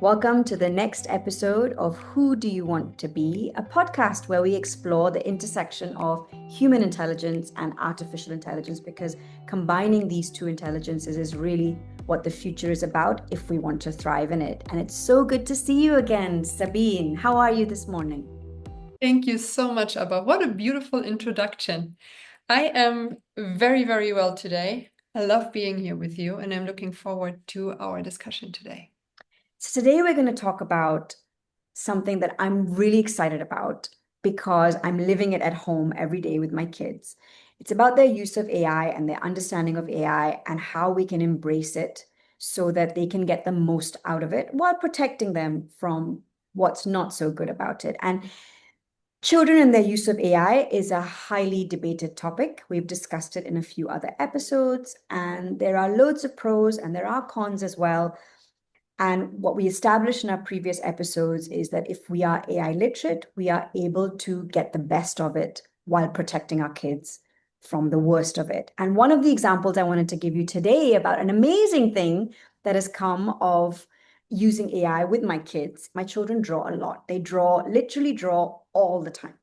Welcome to the next episode of Who Do You Want to Be, a podcast where we explore the intersection of human intelligence and artificial intelligence because combining these two intelligences is really what the future is about if we want to thrive in it. And it's so good to see you again, Sabine. How are you this morning? Thank you so much, Abha. What a beautiful introduction. I am very, very well today. I love being here with you, and I'm looking forward to our discussion today. So today we're going to talk about something that I'm really excited about because I'm living it at home every day with my kids. It's about their use of AI and their understanding of AI and how we can embrace it so that they can get the most out of it while protecting them from what's not so good about it. And children and their use of AI is a highly debated topic. We've discussed it in a few other episodes, and there are loads of pros and there are cons as well. And what we established in our previous episodes is that if we are AI literate, we are able to get the best of it while protecting our kids from the worst of it. And one of the examples I wanted to give you today about an amazing thing that has come of using AI with my kids. My children draw a lot. They literally draw all the time.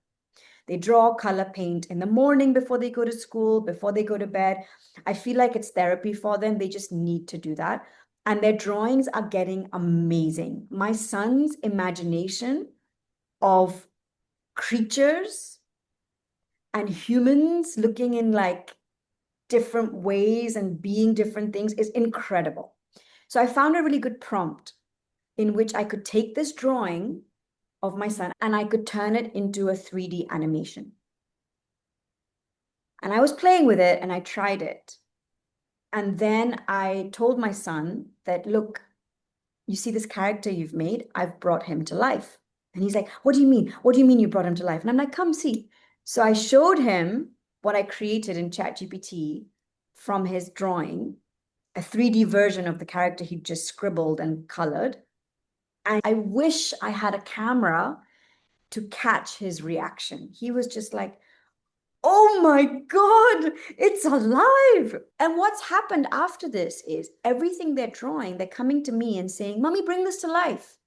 They draw, color, paint in the morning before they go to school, before they go to bed. I feel like it's therapy for them. They just need to do that. And their drawings are getting amazing. My son's imagination of creatures and humans looking in like different ways and being different things is incredible. So I found a really good prompt in which I could take this drawing of my son and I could turn it into a 3D animation. And I was playing with it and I tried it. And then I told my son that, look, you see this character you've made? I've brought him to life. And he's like, what do you mean? What do you mean you brought him to life? And I'm like, come see. So I showed him what I created in ChatGPT from his drawing, a 3D version of the character he just scribbled and colored. And I wish I had a camera to catch his reaction. He was just like, oh my God, it's alive. And what's happened after this is everything they're drawing, they're coming to me and saying, Mommy, bring this to life.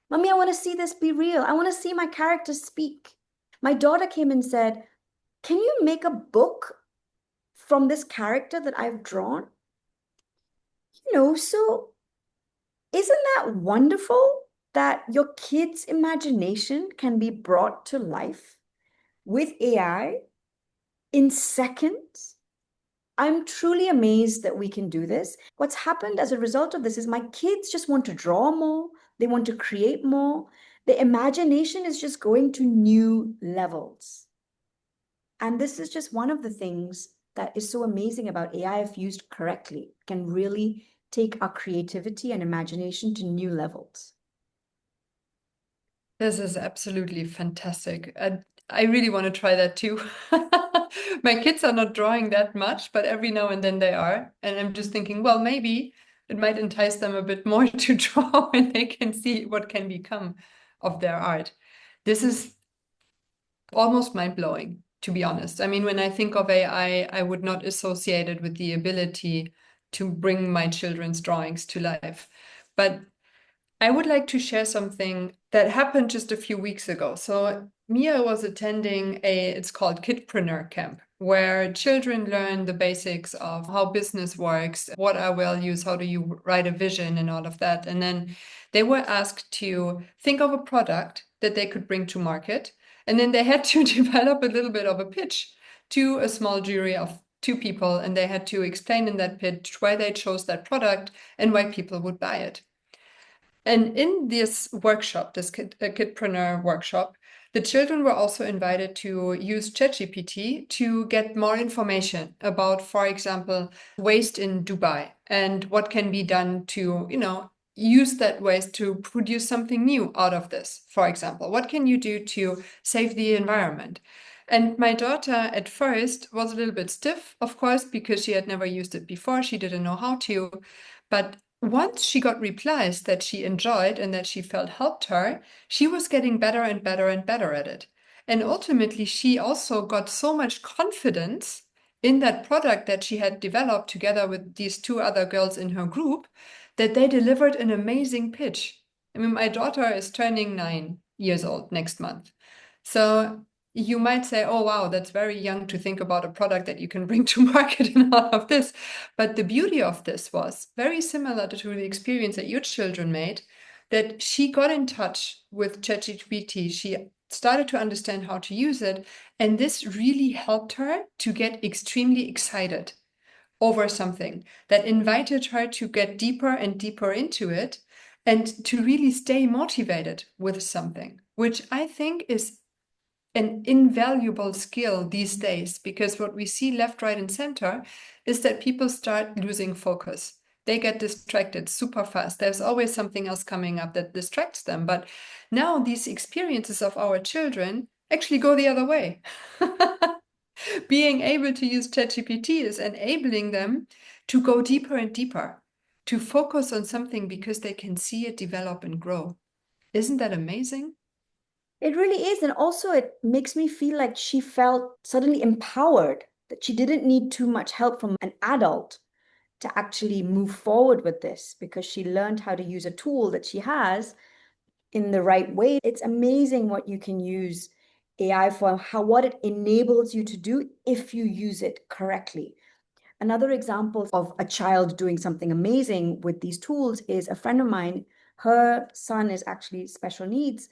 Mommy, I want to see this be real. I want to see my characters speak. My daughter came and said, can you make a book from this character that I've drawn? So isn't that wonderful that your kid's imagination can be brought to life with AI in seconds? I'm truly amazed that we can do this. What's happened as a result of this is my kids just want to draw more, they want to create more. The imagination is just going to new levels. And this is just one of the things that is so amazing about AI if used correctly. It can really take our creativity and imagination to new levels. This is absolutely fantastic. I really want to try that too. My kids are not drawing that much, but every now and then they are. And I'm just thinking, well, maybe it might entice them a bit more to draw when they can see what can become of their art. This is almost mind-blowing, to be honest. I mean, when I think of AI, I would not associate it with the ability to bring my children's drawings to life. But I would like to share something that happened just a few weeks ago. So Mia was attending it's called Kidpreneur Camp, where children learn the basics of how business works, what are values, how do you write a vision and all of that. And then they were asked to think of a product that they could bring to market. And then they had to develop a little bit of a pitch to a small jury of two people. And they had to explain in that pitch why they chose that product and why people would buy it. And in this workshop, this Kidpreneur workshop, the children were also invited to use ChatGPT to get more information about, for example, waste in Dubai and what can be done to, use that waste to produce something new out of this. For example, what can you do to save the environment? And my daughter at first was a little bit stiff, of course, because she had never used it before. She didn't know how to. But once she got replies that she enjoyed and that she felt helped her, she was getting better and better and better at it. And ultimately, she also got so much confidence in that product that she had developed together with these two other girls in her group that they delivered an amazing pitch. I mean, my daughter is turning 9 years old next month. So you might say, oh, wow, that's very young to think about a product that you can bring to market and all of this. But the beauty of this was very similar to the experience that your children made, that she got in touch with ChatGPT. She started to understand how to use it. And this really helped her to get extremely excited over something that invited her to get deeper and deeper into it and to really stay motivated with something, which I think is an invaluable skill these days, because what we see left, right, and center is that people start losing focus. They get distracted super fast. There's always something else coming up that distracts them. But now these experiences of our children actually go the other way. Being able to use ChatGPT is enabling them to go deeper and deeper, to focus on something because they can see it develop and grow. Isn't that amazing? It really is. And also, it makes me feel like she felt suddenly empowered, that she didn't need too much help from an adult to actually move forward with this because she learned how to use a tool that she has in the right way. It's amazing what you can use AI for, how what it enables you to do if you use it correctly. Another example of a child doing something amazing with these tools is a friend of mine. Her son is actually special needs,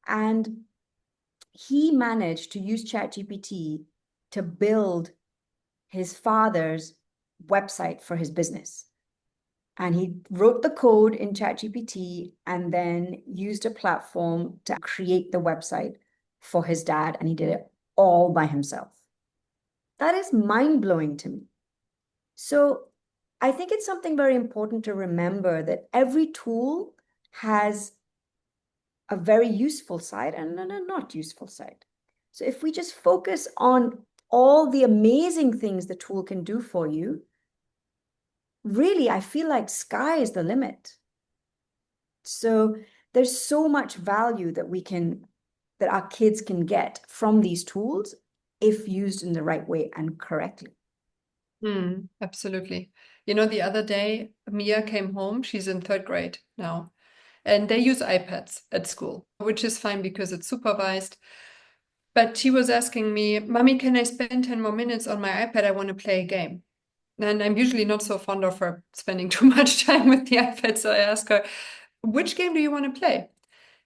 and he managed to use ChatGPT to build his father's website for his business. And he wrote the code in ChatGPT and then used a platform to create the website for his dad. And he did it all by himself. That is mind blowing to me. So I think it's something very important to remember that every tool has a very useful side and a not useful side. So if we just focus on all the amazing things the tool can do for you, really, I feel like sky is the limit. So there's so much value that our kids can get from these tools if used in the right way and correctly. Absolutely. You know, the other day, Mia came home. She's in third grade now, and they use iPads at school, which is fine because it's supervised. But she was asking me, Mommy, can I spend 10 more minutes on my iPad? I want to play a game. And I'm usually not so fond of her spending too much time with the iPad. So I asked her, which game do you want to play?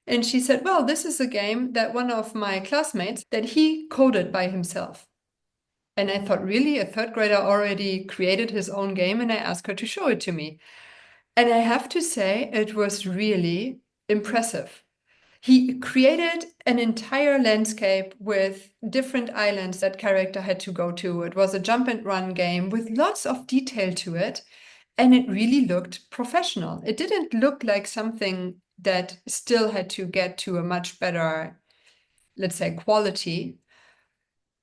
And she said, well, this is a game that one of my classmates that he coded by himself. And I thought, really? A third grader already created his own game? And I asked her to show it to me. And I have to say, it was really impressive. He created an entire landscape with different islands that character had to go to. It was a jump and run game with lots of detail to it. And it really looked professional. It didn't look like something that still had to get to a much better, let's say, quality,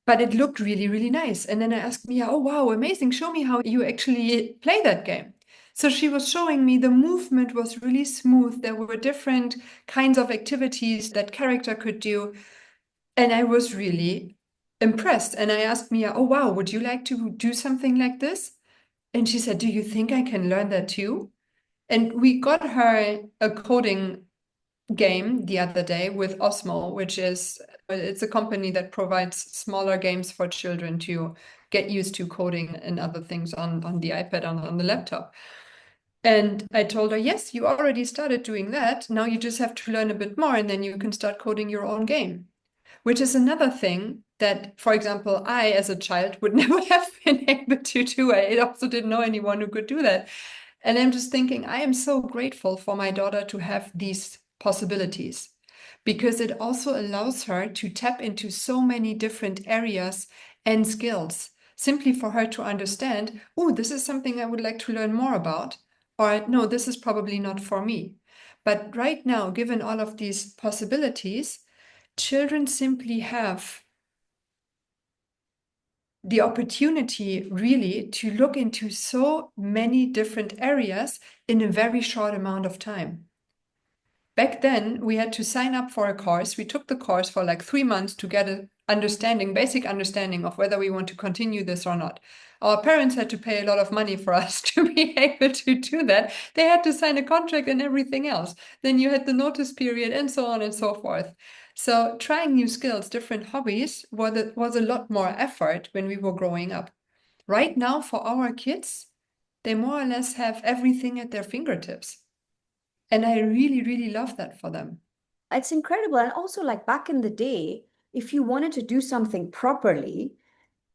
but it looked really, really nice. And then I asked Mia, oh, wow, amazing. Show me how you actually play that game. So she was showing me the movement was really smooth. There were different kinds of activities that character could do. And I was really impressed. And I asked Mia, oh, wow, would you like to do something like this? And she said, do you think I can learn that too? And we got her a coding game the other day with Osmo, which is it's a company that provides smaller games for children to get used to coding and other things on the iPad, on the laptop. And I told her, yes, you already started doing that. Now you just have to learn a bit more and then you can start coding your own game, which is another thing that, for example, I, as a child, would never have been able to do. I also didn't know anyone who could do that. And I'm just thinking, I am so grateful for my daughter to have these possibilities because it also allows her to tap into so many different areas and skills simply for her to understand, oh, this is something I would like to learn more about, or no, this is probably not for me. But right now, given all of these possibilities, children simply have the opportunity really to look into so many different areas in a very short amount of time. Back then, we had to sign up for a course. We took the course for like 3 months to get an understanding, basic understanding of whether we want to continue this or not. Our parents had to pay a lot of money for us to be able to do that. They had to sign a contract and everything else. Then you had the notice period and so on and so forth. So trying new skills, different hobbies was a lot more effort when we were growing up. Right now, for our kids, they more or less have everything at their fingertips. And I really, really love that for them. It's incredible. And also, like back in the day, if you wanted to do something properly,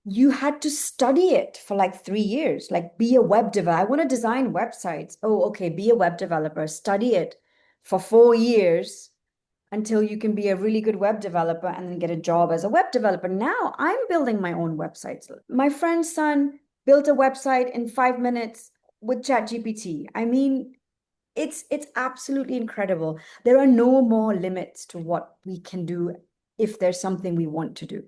you had to study it for like 3 years, like be a web developer. I want to design websites. Oh, okay, be a web developer, study it for 4 years until you can be a really good web developer and then get a job as a web developer. Now I'm building my own websites. My friend's son built a website in 5 minutes with ChatGPT. I mean, it's absolutely incredible. There are no more limits to what we can do if there's something we want to do.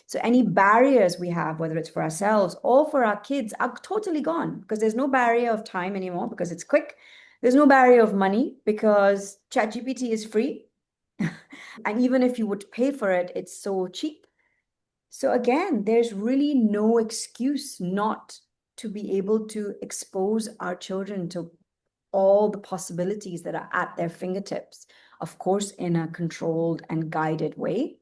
So any barriers we have, whether it's for ourselves or for our kids, are totally gone because there's no barrier of time anymore because it's quick. There's no barrier of money because ChatGPT is free. And even if you would pay for it, it's so cheap. So again, there's really no excuse not to be able to expose our children to all the possibilities that are at their fingertips, of course, in a controlled and guided way.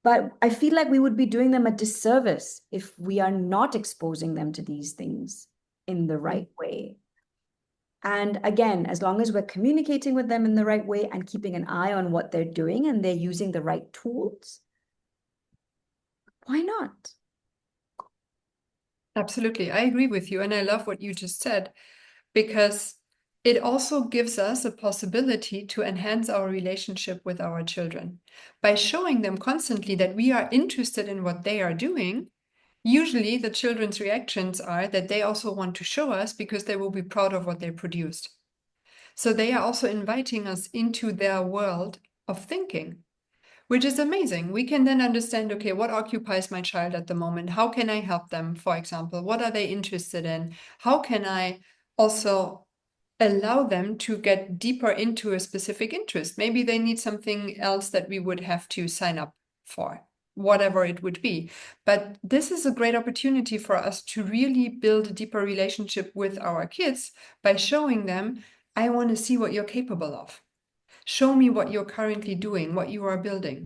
But I feel like we would be doing them a disservice if we are not exposing them to these things in the right way. And again, as long as we're communicating with them in the right way and keeping an eye on what they're doing and they're using the right tools, why not? Absolutely. I agree with you. And I love what you just said because it also gives us a possibility to enhance our relationship with our children. By showing them constantly that we are interested in what they are doing, usually the children's reactions are that they also want to show us because they will be proud of what they produced. So they are also inviting us into their world of thinking, which is amazing. We can then understand, okay, what occupies my child at the moment? How can I help them, for example? What are they interested in? How can I also allow them to get deeper into a specific interest? Maybe they need something else that we would have to sign up for, whatever it would be. But this is a great opportunity for us to really build a deeper relationship with our kids by showing them, I want to see what you're capable of. Show me what you're currently doing, what you are building.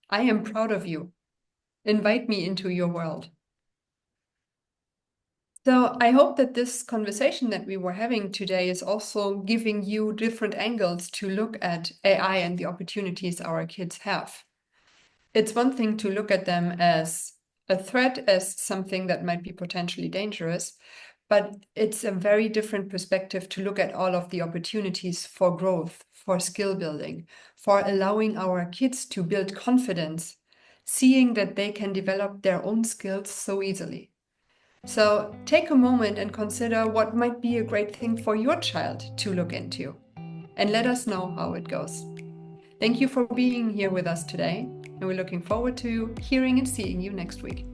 I am proud of you. Invite me into your world. So I hope that this conversation that we were having today is also giving you different angles to look at AI and the opportunities our kids have. It's one thing to look at them as a threat, as something that might be potentially dangerous, but it's a very different perspective to look at all of the opportunities for growth, for skill building, for allowing our kids to build confidence, seeing that they can develop their own skills so easily. So take a moment and consider what might be a great thing for your child to look into, and let us know how it goes. Thank you for being here with us today, and we're looking forward to hearing and seeing you next week.